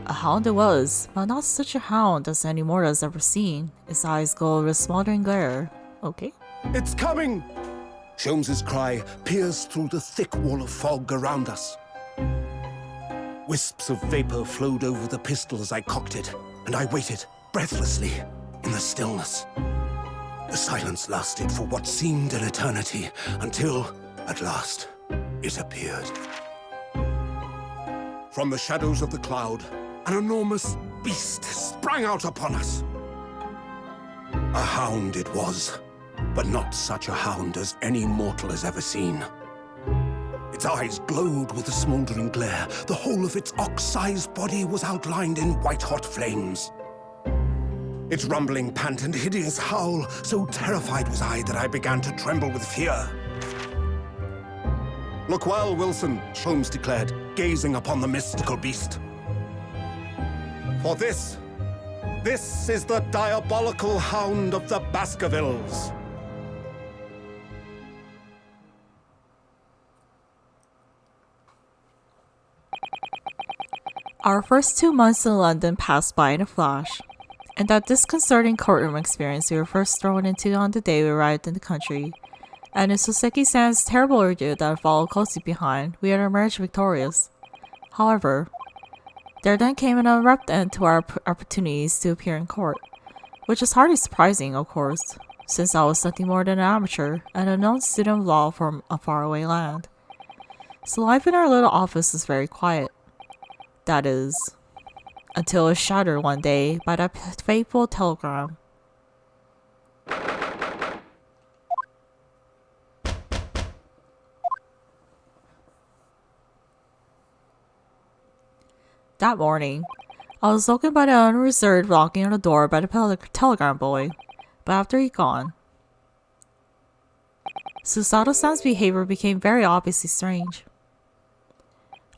A hound it was, but not such a hound as any mortal's ever seen. Its eyes glowed with smoldering glare. Okay. It's coming! Sholmes's cry pierced through the thick wall of fog around us. Wisps of vapor flowed over the pistol as I cocked it, and I waited, breathlessly, in the stillness. The silence lasted for what seemed an eternity, until, at last, it appeared. From the shadows of the cloud, an enormous beast sprang out upon us. A hound it was, but not such a hound as any mortal has ever seen. Its eyes glowed with a smoldering glare. The whole of its ox-sized body was outlined in white-hot flames. Its rumbling pant and hideous howl, so terrified was I that I began to tremble with fear. "Look well, Wilson," Sholmes declared, gazing upon the mystical beast. "For this is the diabolical hound of the Baskervilles." Our first 2 months in London passed by in a flash. And that disconcerting courtroom experience we were first thrown into on the day we arrived in the country, and in Soseki-san's terrible ordeal that followed closely behind, we had emerged victorious. However, there then came an abrupt end to our opportunities to appear in court, which is hardly surprising, of course, since I was nothing more than an amateur and a known student of law from a faraway land. So life in our little office was very quiet. That is, until it was shattered one day by that fateful telegram. That morning, I was woken by the unreserved knocking on the door by the telegram boy, but after he'd gone, Susato-san's behavior became very obviously strange.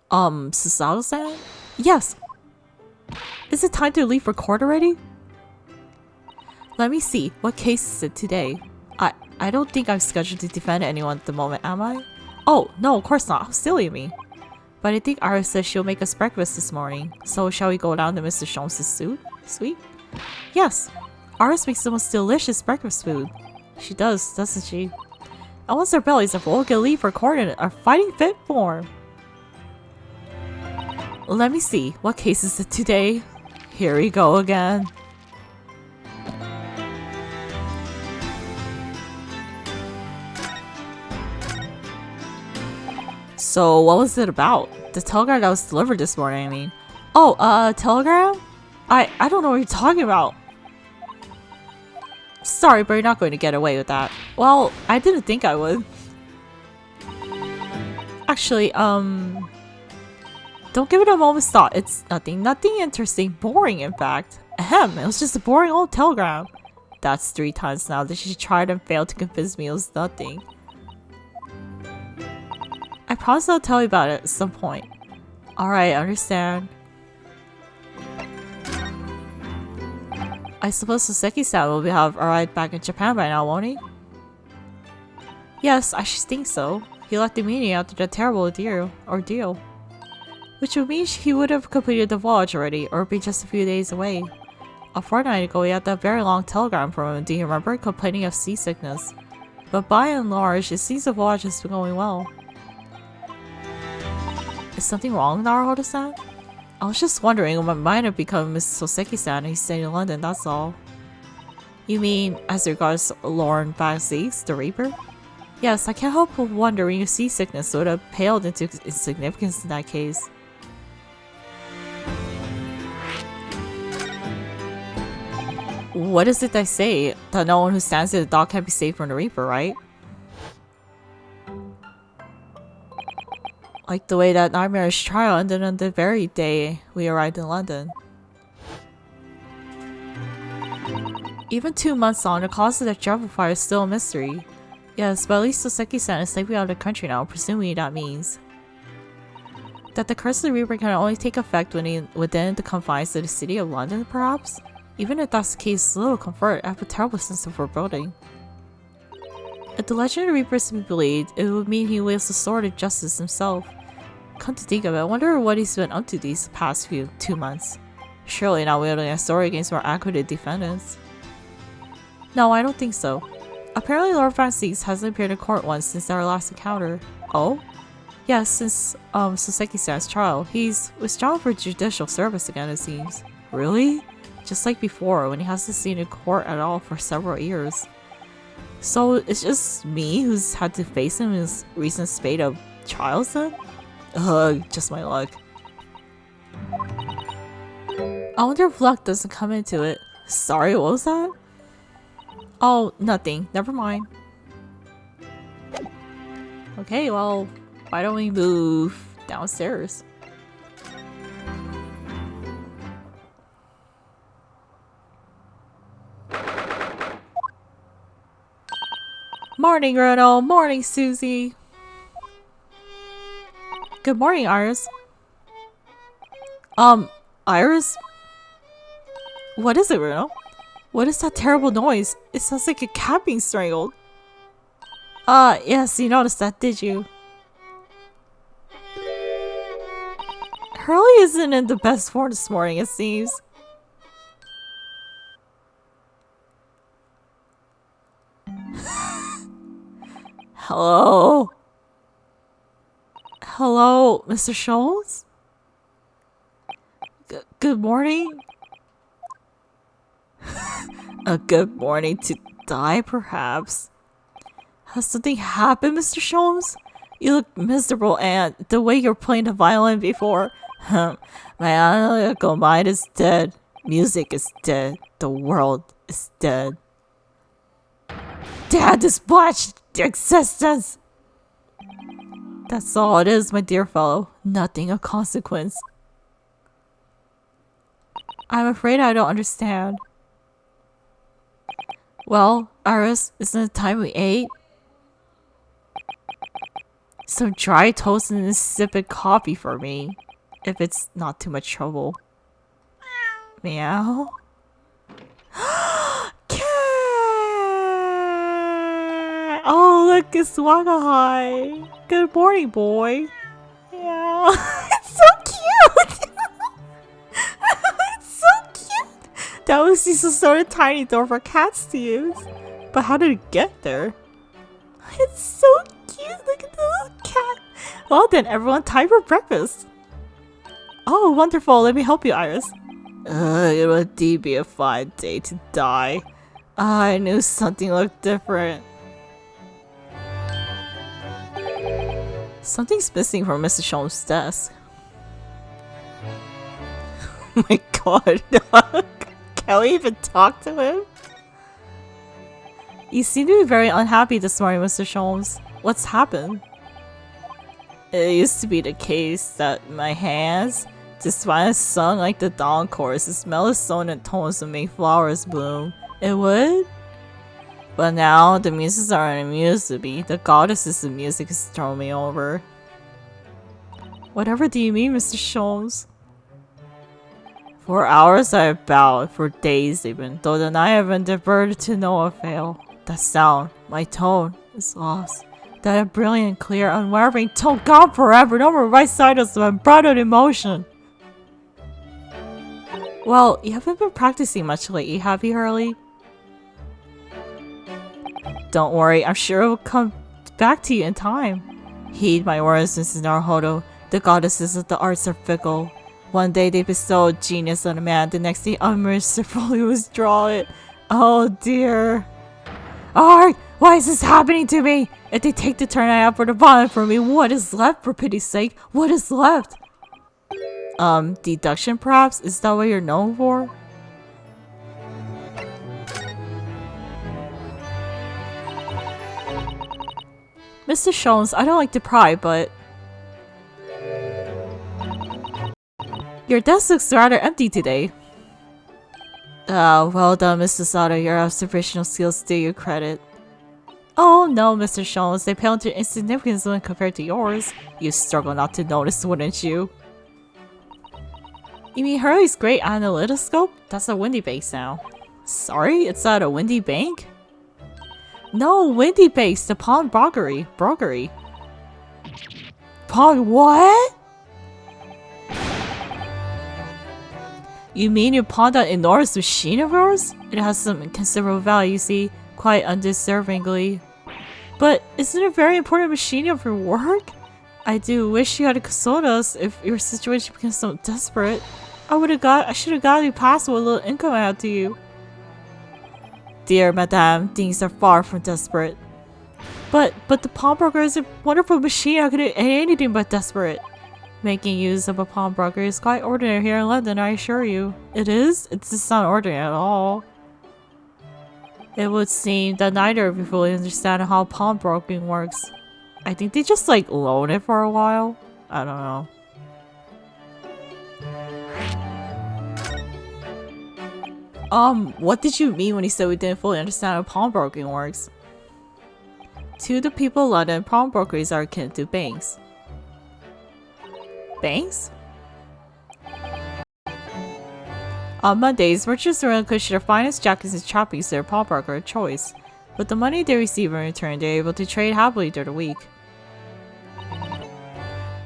Susato-san? Yes! Is it time to leave for court already? Let me see, what case is it today? I don't think I'm scheduled to defend anyone at the moment, am I? Oh, no, of course not. How silly of me. But I think Iris says she'll make us breakfast this morning. So shall we go down to Mr. Sholmes' suite? Yes. Iris makes the most delicious breakfast food. She does, doesn't she? And once our bellies are full, we can leave for court in our fighting fit form. Let me see, what case is it today? Here we go again. So, what was it about? The telegram that was delivered this morning, I mean. Oh, telegram? I don't know what you're talking about. Sorry, but you're not going to get away with that. Well, I didn't think I would. Actually, don't give it a moment's thought. It's nothing interesting. Boring, in fact. Ahem, it was just a boring old telegram. That's 3 times now that she tried and failed to convince me it was nothing. I promise I'll tell you about it at some point. Alright, I understand. I suppose Soseki-san will have arrived back in Japan by now, won't he? Yes, I should think so. He left the meeting after the terrible ordeal. Which would mean he would have completed the voyage already, or be just a few days away. A fortnight ago, we had that very long telegram from him, do you remember? Complaining of seasickness. But by and large, it seems the voyage has been going well. Is something wrong, Naruhodo-san? I was just wondering what might have become Miss Soseki-san and he stayed in London, that's all. You mean, as regards Lorne Vazis, the Reaper? Yes, I can't help but wondering if seasickness would have paled into insignificance in that case. What is it they say? That no one who stands at the dock can be saved from the Reaper, right? Like the way that nightmarish trial ended on the very day we arrived in London. Even 2 months on, the cause of that travel fire is still a mystery. Yes, but at least Soseki-san is safely out of the country now, presumably that means that the curse of the Reaper can only take effect within the confines of the city of London, perhaps? Even if that's the case, little comfort, I have a terrible sense of foreboding. If the legend of the Reaper is to be believed, it would mean he wields the sword of justice himself. Come to think of it, I wonder what he's been up to these past 2 months. Surely not wielding a sword against more acquitted defendants. No, I don't think so. Apparently Lord Francis hasn't appeared in court once since our last encounter. Oh? Yes, since Soseki-san's trial. He's withdrawn for judicial service again, it seems. Really? Just like before, when he hasn't seen in court at all for several years. So it's just me who's had to face him in his recent spate of trials then? Ugh, just my luck. I wonder if luck doesn't come into it. Sorry, what was that? Oh, nothing. Never mind. Okay, well, why don't we move downstairs? Morning, Ronald. Morning, Susie. Good morning, Iris. Iris? What is it, Ronald? What is that terrible noise? It sounds like a cat being strangled. Yes, you noticed that, did you? Hurley isn't in the best form this morning, it seems. Hello? Hello, Mr. Schultz? Good morning? A good morning to die, perhaps. Has something happened, Mr. Schultz? You look miserable, and the way you're playing the violin before. My analytical mind is dead. Music is dead. The world is dead. Dad, this blotched existence! That's all it is, my dear fellow. Nothing of consequence. I'm afraid I don't understand. Well, Iris, isn't it time we ate? Some dry toast and insipid coffee for me, if it's not too much trouble. Meow? Cat! Oh, look, it's Wakahai. Good morning, boy. Yeah, it's so cute! It's so cute! That was just a sort of tiny door for cats to use. But how did it get there? It's so cute! Look at the little cat! Well then, everyone, time for breakfast! Oh, wonderful! Let me help you, Iris. It would indeed be a fine day to die. I knew something looked different. Something's missing from Mr. Sholm's desk. Oh my god, can we even talk to him? You seem to be very unhappy this morning, Mr. Sholmes. What's happened? It used to be the case that my hands, despite a song like the dawn chorus, melatonin tones to make flowers bloom. It would? But now the muses aren't amused to me. The goddesses of music has thrown me over. Whatever do you mean, Mr. Sholmes? For hours I have bowed, for days even, though the night have been diverted to no avail. That sound, my tone, is lost. That brilliant, clear, unwavering tone gone forever, no more right side of unbridled emotion. Well, you haven't been practicing much lately, have you, Hurley? Don't worry, I'm sure it will come back to you in time. Heed my words, Mrs. Naruhodo. The goddesses of the arts are fickle. One day they bestow genius on a man, the next they unmercifully withdraw it. Oh dear. Arg! Why is this happening to me? If they take the turn I have for the bottom for me, what is left, for pity's sake? What is left? Deduction perhaps? Is that what you're known for? Mr. Sholmes, I don't like to pry, but... Your desk looks rather empty today. Well done, Mr. Sato. Your observational skills do you credit. Oh no, Mr. Sholmes, they pale into insignificance when compared to yours. You struggle not to notice, wouldn't you? You mean Hurley's great analytoscope? That's a Windy Bank now. Sorry, it's at a Windy Bank? No, Windy Bank, the Pond Brogery. Pond what? You mean you pawned that enormous machine of yours? It has some considerable value, you see, quite undeservingly. But isn't it a very important machine of your work? I do wish you had consoled us if your situation becomes so desperate. I should have got you past with a little income out to you. Dear madame, things are far from desperate. But the pawnbroker is a wonderful machine. How could it be anything but desperate? Making use of a pawnbroker is quite ordinary here in London, I assure you. It is? It's just not ordinary at all. It would seem that neither of you fully understand how pawnbroking works. I think they just like loan it for a while. I don't know. What did you mean when you said we didn't fully understand how pawnbroking works? To the people of London, pawnbrokers are akin to banks. Banks? On Mondays, merchants relinquish their finest jackets and trappings to their pawnbroker of choice. With the money they receive in return, they are able to trade happily during the week.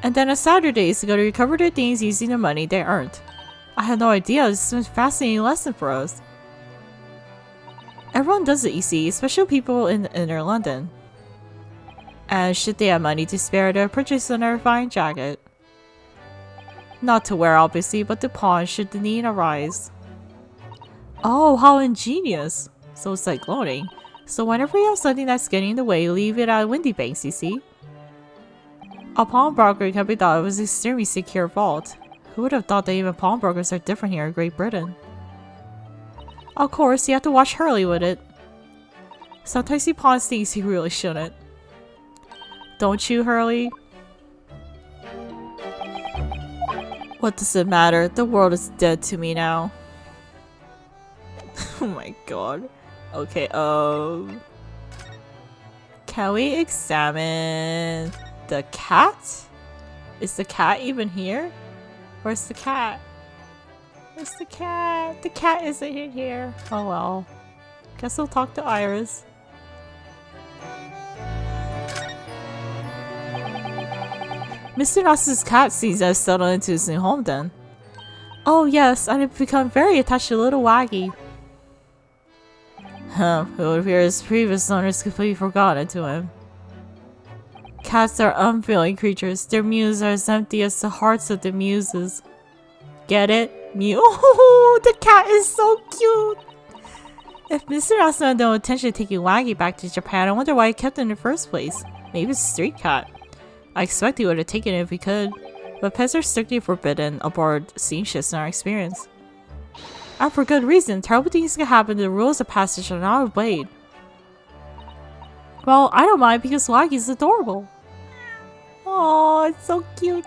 And then on Saturdays, they go to recover their things using the money they earned. I had no idea. This is a fascinating lesson for us. Everyone does it, you see, especially people in inner London. And should they have money to spare, they'll purchase another fine jacket. Not to wear, obviously, but to pawn should the need arise. Oh, how ingenious! So it's like loaning. So whenever you have something that's getting in the way, you leave it at Windy Banks, you see? A pawnbroker can be thought of as an extremely secure vault. Who would have thought that even pawnbrokers are different here in Great Britain? Of course, you have to watch Hurley with it. Sometimes he pawns things he really shouldn't. Don't you, Hurley? What does it matter? The world is dead to me now. Oh my god. Okay, can we examine the cat? Is the cat even here? Where's the cat? Where's the cat? The cat isn't in here. Oh well. Guess I'll talk to Iris. Mr. Ross's cat seems to have settled into his new home then. Oh yes, and I've become very attached to little Waggy. It would appear his previous owners completely forgotten to him. Cats are unfeeling creatures. Their mews are as empty as the hearts of the muses. Get it? Mew. Oh, the cat is so cute! If Mr. Ross had no intention of taking Waggy back to Japan, I wonder why he kept it in the first place. Maybe it's a street cat. I expect he would have taken it if he could, but pets are strictly forbidden aboard steamships in our experience. And for good reason. Terrible things can happen. The rules of passage are not obeyed. Well, I don't mind because Waggy's adorable. Oh, it's so cute.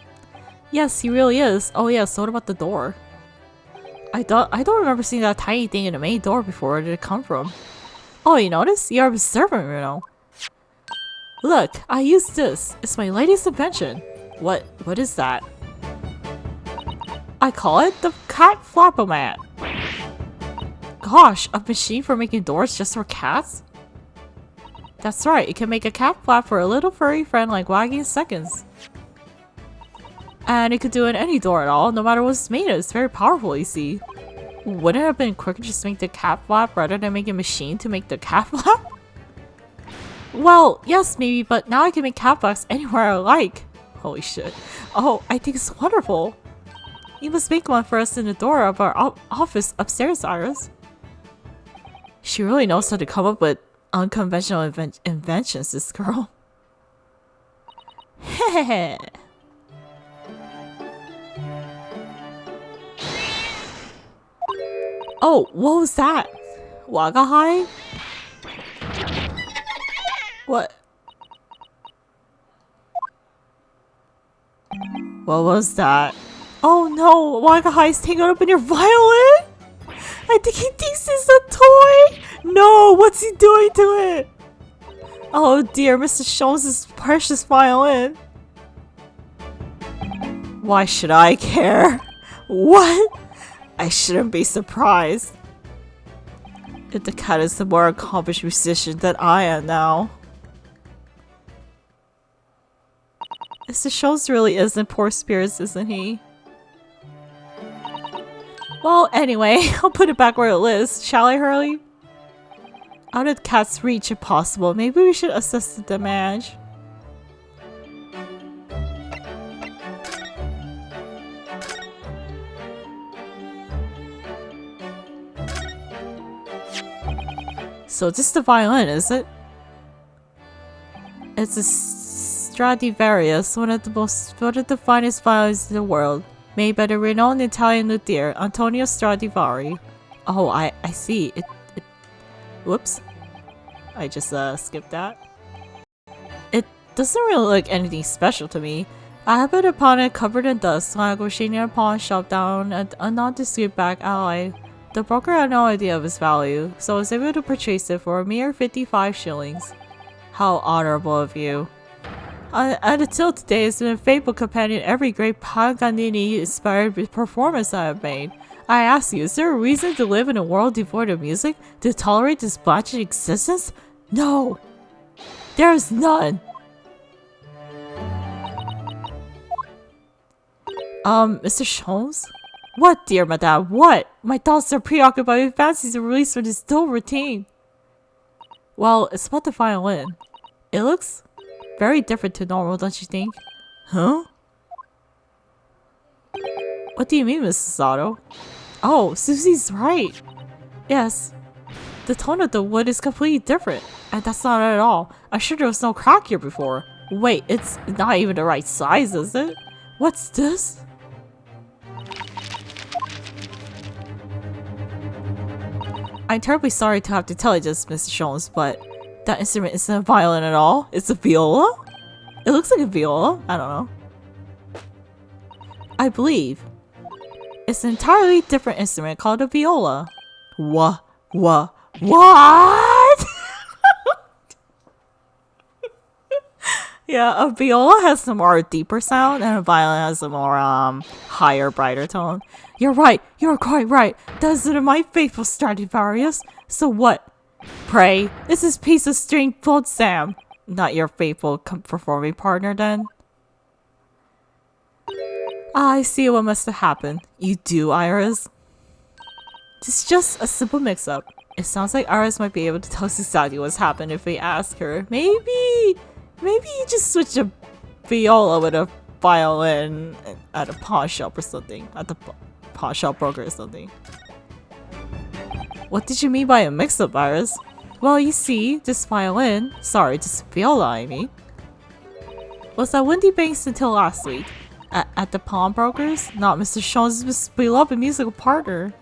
Yes, he really is. Oh yeah, so what about the door? I don't remember seeing that tiny thing in the main door before. Where did it come from? Oh, you notice? You're observant, Bruno. Look, I used this. It's my latest invention. What is that? I call it the cat flappomat. Gosh, a machine for making doors just for cats? That's right, it can make a cat flap for a little furry friend like Waggy in seconds. And it could do it in any door at all, no matter what it's made of. It's very powerful, you see. Wouldn't it have been quicker just to make the cat flap rather than make a machine to make the cat flap? Well, yes, maybe, but now I can make cat flaps anywhere I like. Holy shit. Oh, I think it's wonderful. You must make one for us in the door of our office upstairs, Iris. She really knows how to come up with unconventional inventions, this girl. Hehehe. Oh, what was that? Wagahai? What? What was that? Oh no, Wagahai's tangled up in your violin? I think he thinks it's a toy! No, what's he doing to it? Oh dear, Mr. Jones's precious violin. Why should I care? What? I shouldn't be surprised. If the cat is the more accomplished musician than I am now. Mr. Jones really is in poor spirits, isn't he? Well, anyway, I'll put it back where it lives. Shall I, Hurley? Out of the cat's reach if possible. Maybe we should assess the damage. So this is the violin, is it? It's a Stradivarius, one of the finest violins in the world, made by the renowned Italian luthier Antonio Stradivari. Oh, I see. Whoops. I just skipped that. It doesn't really look anything special to me. I happened upon it covered in dust when I was near a pawn shop down at a nondescript back alley. The broker had no idea of its value, so I was able to purchase it for a mere 55 shillings. How honorable of you. And until today, it's been a faithful companion in every great Paganini-inspired performance I have made. I ask you, is there a reason to live in a world devoid of music? To tolerate this blanching existence? No! There is none! Mr. Sholmes? What, dear madame, what? My thoughts are preoccupied with fancies and released from this dull routine. Well, it's about the violin. It looks very different to normal, don't you think? Huh? What do you mean, Mrs. Otto? Oh, Susie's right. Yes. The tone of the wood is completely different. And that's not it at all. I'm sure there was no crack here before. Wait, it's not even the right size, is it? What's this? I'm terribly sorry to have to tell you this, Mr. Sholmes, but that instrument isn't a violin at all. It's a viola? It looks like a viola. I don't know. I believe it's an entirely different instrument called a viola. What? Yeah, a viola has a more deeper sound and a violin has a more higher, brighter tone. You're right, you're quite right. That is my faithful Stradivarius. So what? Pray, is this piece of string pulled Sam? Not your faithful performing partner then? I see what must have happened. You do, Iris? It's just a simple mix-up. It sounds like Iris might be able to tell us exactly what's happened if we ask her. Maybe you just switched a viola with a violin at a pawn shop or something. At the pawn shop broker or something. What did you mean by a mix-up, Iris? Well, you see, this viola, I mean, was at Windy Banks until last week. At the pawnbrokers, not Mr. Sholmes' beloved musical partner.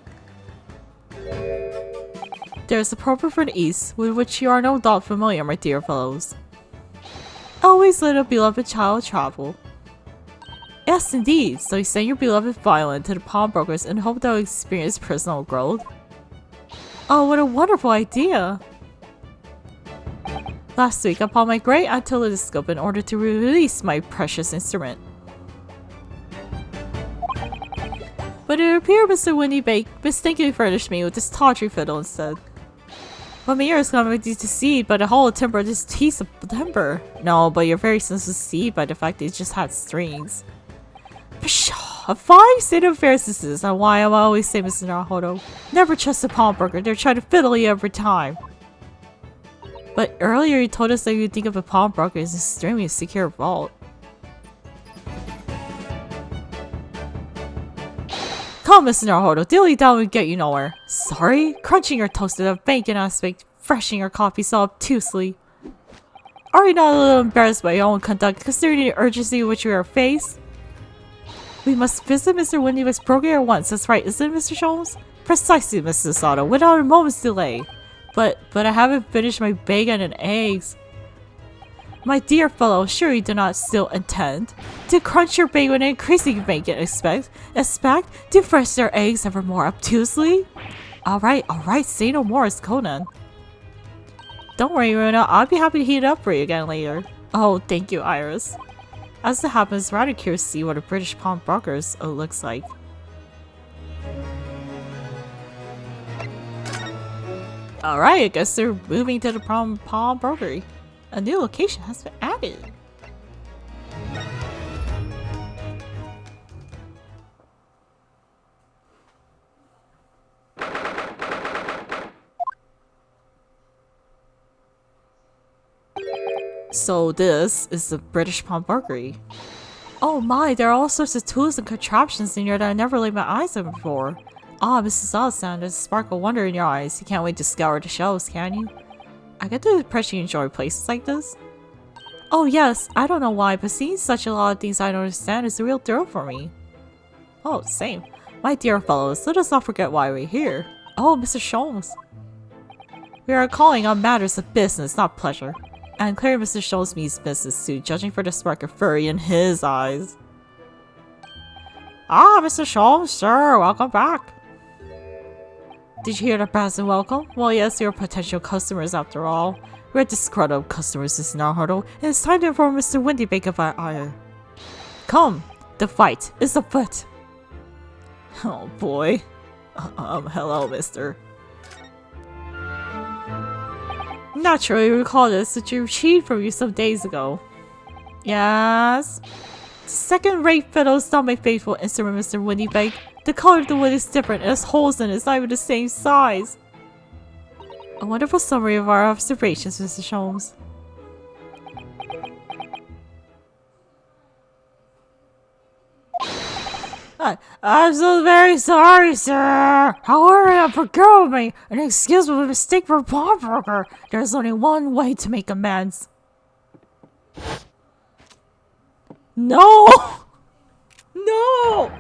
There is a proverb for the East, with which you are no doubt familiar, my dear fellows. Always let a beloved child travel. Yes, indeed. So you send your beloved violin to the pawnbrokers and hope they'll experience personal growth. Oh, what a wonderful idea! Last week, I bought my great telescope in order to release my precious instrument. But it appeared Mr. Windy Bank mistakenly furnished me with this tawdry fiddle instead. But my ear is going to deceived by the hollow timber of this piece of timber. No, but your very sense was deceived by the fact that it just had strings. Pshaw! A fine state of affairs this is, and why I always say, Mr. Naruhodo, never trust a pawnbroker, they're trying to fiddle you every time. But earlier you told us that you think of a pawnbroker as an extremely secure vault. Come, Mr. Naruhodo, dilly down will get you nowhere. Sorry? Crunching your toast with a bacon aspect, freshing your coffee so obtusely. Are you not a little embarrassed by your own conduct, considering the urgency with which we are faced? We must visit Mr. Windybank's broker at once, that's right, isn't it, Mr. Sholmes? Precisely, Mrs. Sato, without a moment's delay. But I haven't finished my bacon and eggs. My dear fellow, sure you do not still intend to crunch your bacon and increasing bacon, expect to fresh their eggs ever more obtusely? Alright, say no more, it's Conan. Don't worry, Runa, I'll be happy to heat it up for you again later. Oh, thank you, Iris. As it happens, rather curious to see what a British pawnbrokers looks like. Alright, I guess they're moving to the pawnbrokery. A new location has been added. So this is the British Pond Mercury. Oh my, there are all sorts of tools and contraptions in here that I never laid my eyes on before. Ah, Mrs. Alston, there's a spark of wonder in your eyes. You can't wait to scour the shelves, can you? I get the impression you enjoy places like this. Oh yes, I don't know why, but seeing such a lot of things I don't understand is a real thrill for me. Oh, same. My dear fellows, let us not forget why we're here. Oh, Mr. Sholmes. We are calling on matters of business, not pleasure. And clearly Mr. Sholmes means business too, judging for the spark of fury in his eyes. Ah, Mr. Sholmes, sir, welcome back. Did you hear the passing welcome? Well, yes, you're potential customers after all. We're disgruntled customers is now hurdle, and it's time to inform Mr. Windybank of our ire. Come, the fight is afoot. Oh boy. Hello, mister. Naturally, you recall this that you retrieved from you some days ago. Yes? The second-rate fiddle is not my faithful instrument, Mr. Windybank. The color of the wood is different and has holes in it. It's not even the same size. A wonderful summary of our observations, Mr. Sholmes. I'm so very sorry, sir. However, forgive me and excuse me for the mistake for a pawnbroker. There's only one way to make amends. No! No!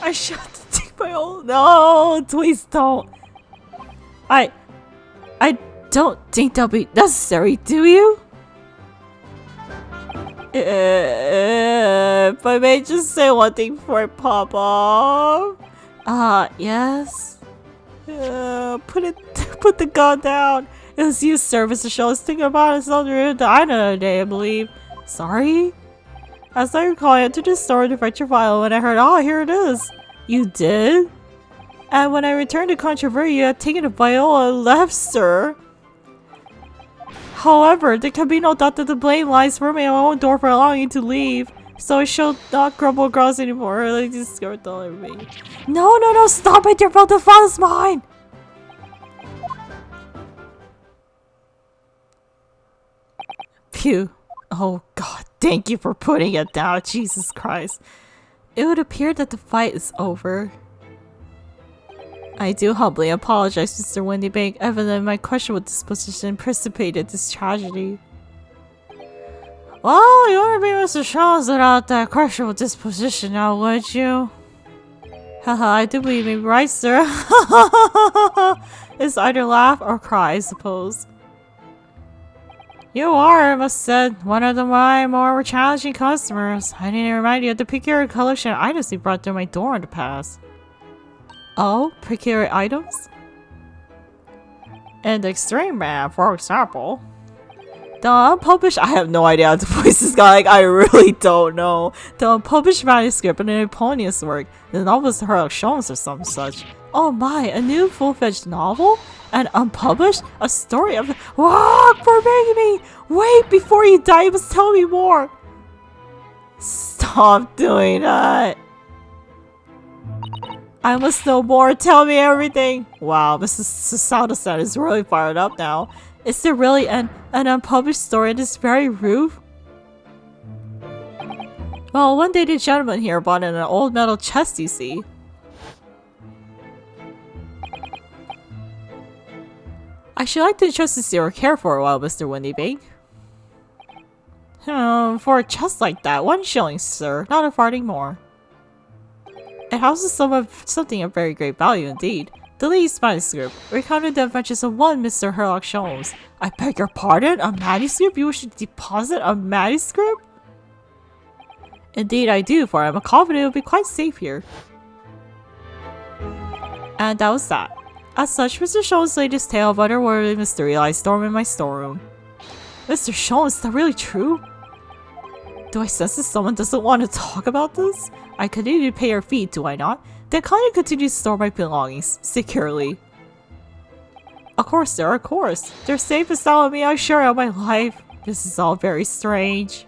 I should have to take my own. No, please don't. I don't think that'll be necessary, do you? If I may just say one thing before I pop off. Yes. Put the gun down. It was you, service to show us thinking about it on the road the other day, I believe. Sorry? As I recall, I entered the store to fetch your Viola when I heard, oh, here it is. You did? And when I returned to Controversy, you had taken the Viola and left, sir. However, there can be no doubt that the blame lies for me at my own door for allowing you to leave. So I shall not grumble across anymore. Like this skirt all over me. No, stop it! Your fault, the fault is mine! Phew. Oh god, thank you for putting it down, Jesus Christ. It would appear that the fight is over. I do humbly apologize, Mr. Windybank. Evidently, my questionable disposition precipitated this tragedy. Well, you wouldn't be Mr. Sholmes without that questionable disposition now, would you? Haha, I do believe me, right, sir? It's either laugh or cry, I suppose. You are, I must say, one of my more challenging customers. I need to remind you of the peculiar collection of items you brought through my door in the past. Oh, peculiar items? And Extreme Man, for example. The unpublished— I have no idea how to voice this guy, like, I really don't know. The unpublished manuscript and an Eponymous work. The novelist Herlock Sholmes or some such. Oh my, a new full-fledged novel? And unpublished? A story of— Wow, poor baby! Wait, before you die, you must tell me more! Stop doing that! I must know more, tell me everything! Wow, Mrs. Sasada-san is really fired up now. Is there really an unpublished story in this very roof? Well, one day the gentleman here bought in an old metal chest, you see. I should like to entrust your care for a while, Mr. Windybank. For a chest like that, 1 shilling, sir, not a farthing more. It houses something of very great value indeed. The latest manuscript, recounting the adventures of one Mr. Herlock Sholmes. I beg your pardon? A manuscript? You wish to deposit a manuscript? Indeed I do, for I am confident it will be quite safe here. And that was that. As such, Mr. Sholmes' latest tale of otherworldly mystery lies dormant in my storeroom. Mr. Sholmes, is that really true? Do I sense that someone doesn't want to talk about this? I continue to pay your fee, do I not? Then kindly continue to store my belongings securely. Of course, sir, of course. They're safe and sound with me, I assure you, of my life. This is all very strange.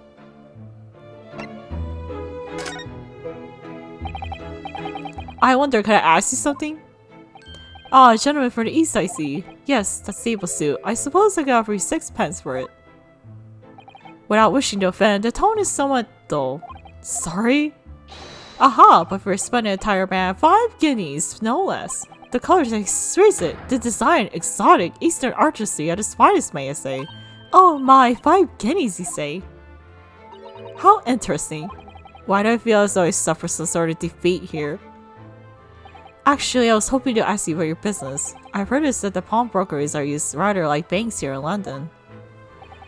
I wonder, can I ask you something? Ah, a gentleman from the east, I see. Yes, that stable suit. I suppose I could offer you 6 pence for it. Without wishing to offend, the tone is somewhat dull. Sorry? Aha, but for spending an entire band 5 guineas, no less. The colors exquisite, the design exotic, Eastern artistry at its finest, may I say. Oh my, 5 guineas, you say? How interesting. Why do I feel as though I suffer some sort of defeat here? Actually, I was hoping to ask you about your business. I've heard that the pawnbrokers are used rather like banks here in London.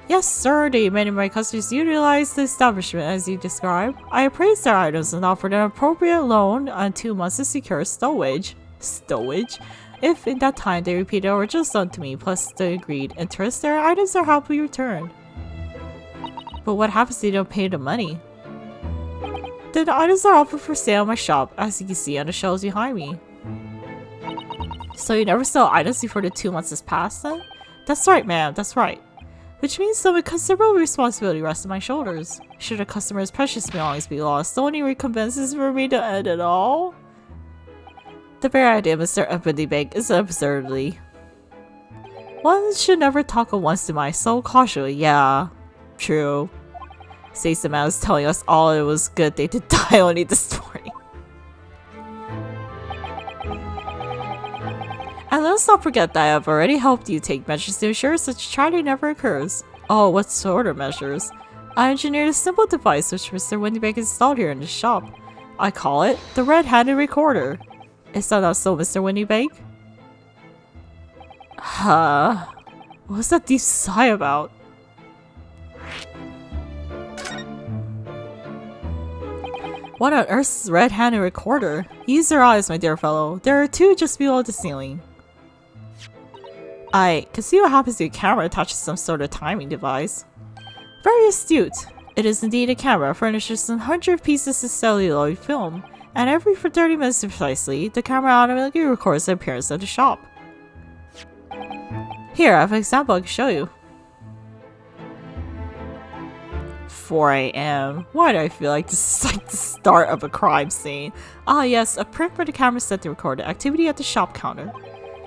Yes, sir, many of my customers utilize the establishment as you described. I appraise their items and offer an appropriate loan on 2 months to secure stowage. Stowage? If in that time they repeat the original sum to me plus the agreed interest, their items are happily returned. But what happens if they don't pay the money? Then the items are offered for sale in my shop, as you can see on the shelves behind me. So you never sell items before the 2 months has passed then? That's right, ma'am, that's right. Which means some considerable responsibility rests on my shoulders. Should a customer's precious belongings be lost, the only recompense is for me to end it all? The very idea, Mr. Ebony Bank, is an absurdity. One should never talk of one's demise so casually. Yeah, true. Says the man was telling us all it was good they did die only this morning. And let's not forget that I have already helped you take measures to ensure such tragedy never occurs. Oh, what sort of measures? I engineered a simple device which Mr. Windybank installed here in the shop. I call it the red-handed recorder. Is that not so, Mr. Windybank? Huh? What's that deep sigh about? What on earth's red-handed recorder? Use your eyes, my dear fellow. There are 2 just below the ceiling. I can see what happens if your camera attaches some sort of timing device. Very astute. It is indeed a camera furnished with 100 pieces of celluloid film, and every 30 minutes precisely, the camera automatically records the appearance of the shop. Here, I have an example I can show you. 4 AM. Why do I feel like this is like the start of a crime scene? Ah yes, a print for the camera set to record the activity at the shop counter.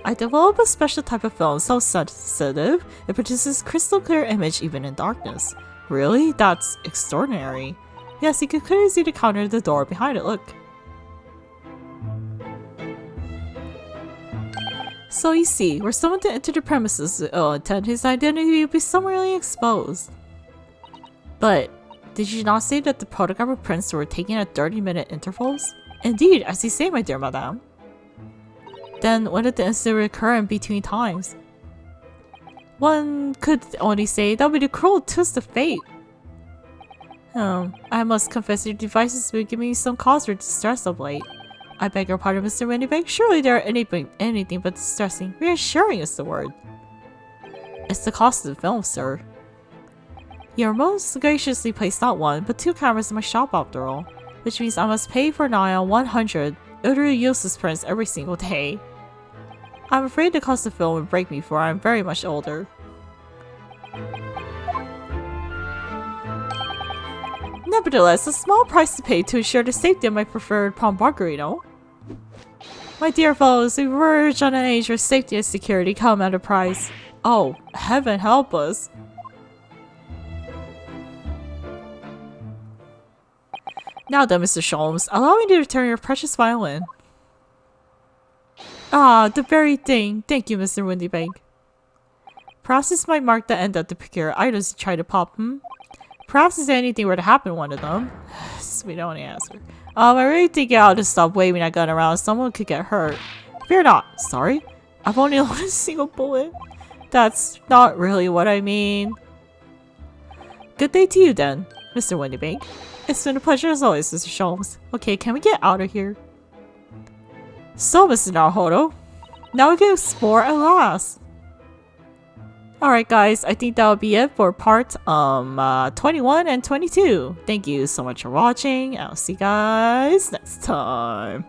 I developed a special type of film so sensitive, it produces crystal clear image even in darkness. Really? That's extraordinary. Yes, you can clearly see the counter at the door behind it, look. So you see, were someone to enter the premises with ill intent, his identity would be summarily exposed. But, did you not say that the photograph prints were taken at 30-minute intervals? Indeed, as you say, my dear madame. Then, when did the incident occur in between times? One could only say that would be the cruel twist of fate. I must confess your devices will give me some cause for distress of late. I beg your pardon, Mr. Windybank. Surely there are anything but distressing. Reassuring is the word. It's the cost of the film, sir. You are most graciously placed not 1, but 2 cameras in my shop after all, which means I must pay for nigh on 100 utterly useless prints every single day. I'm afraid the cost of film would break me, for I am very much older. Nevertheless, a small price to pay to ensure the safety of my preferred pawnbroker, you know. My dear fellows, we verge on an age where safety and security come at a price. Oh, heaven help us. Now then, Mr. Sholmes, allow me to return your precious violin. Ah, the very thing. Thank you, Mr. Windybank. Perhaps this might mark the end of the peculiar items you try to pop, Perhaps if anything were to happen to one of them. We don't answer. I really think I ought to stop waving that gun around. Someone could get hurt. Fear not. Sorry? I've only loaded a single bullet. That's not really what I mean. Good day to you then, Mr. Windybank. It's been a pleasure as always, Mr. Sholmes. Okay, can we get out of here? So, Mr. Naruhodo, now we can explore at last. Alright guys, I think that will be it for part 21 and 22. Thank you so much for watching. I'll see you guys next time.